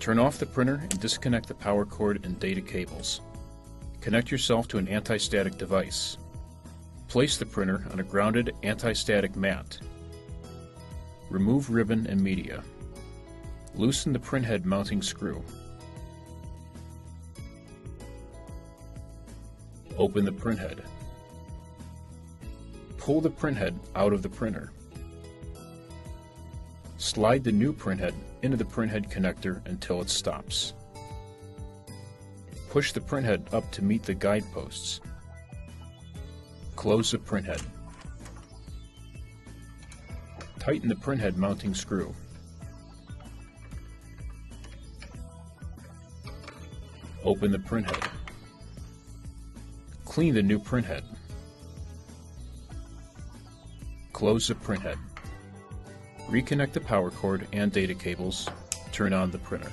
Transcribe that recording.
Turn off the printer and disconnect the power cord and data cables. Connect yourself to an anti-static device. Place the printer on a grounded anti-static mat. Remove ribbon and media. Loosen the printhead mounting screw. Open the printhead. Pull the printhead out of the printer. Slide the new printhead into the printhead connector until it stops. Push the printhead up to meet the guideposts. Close the printhead. Tighten the printhead mounting screw. Open the printhead. Clean the new printhead. Close the printhead. Reconnect the power cord and data cables. Turn on the printer.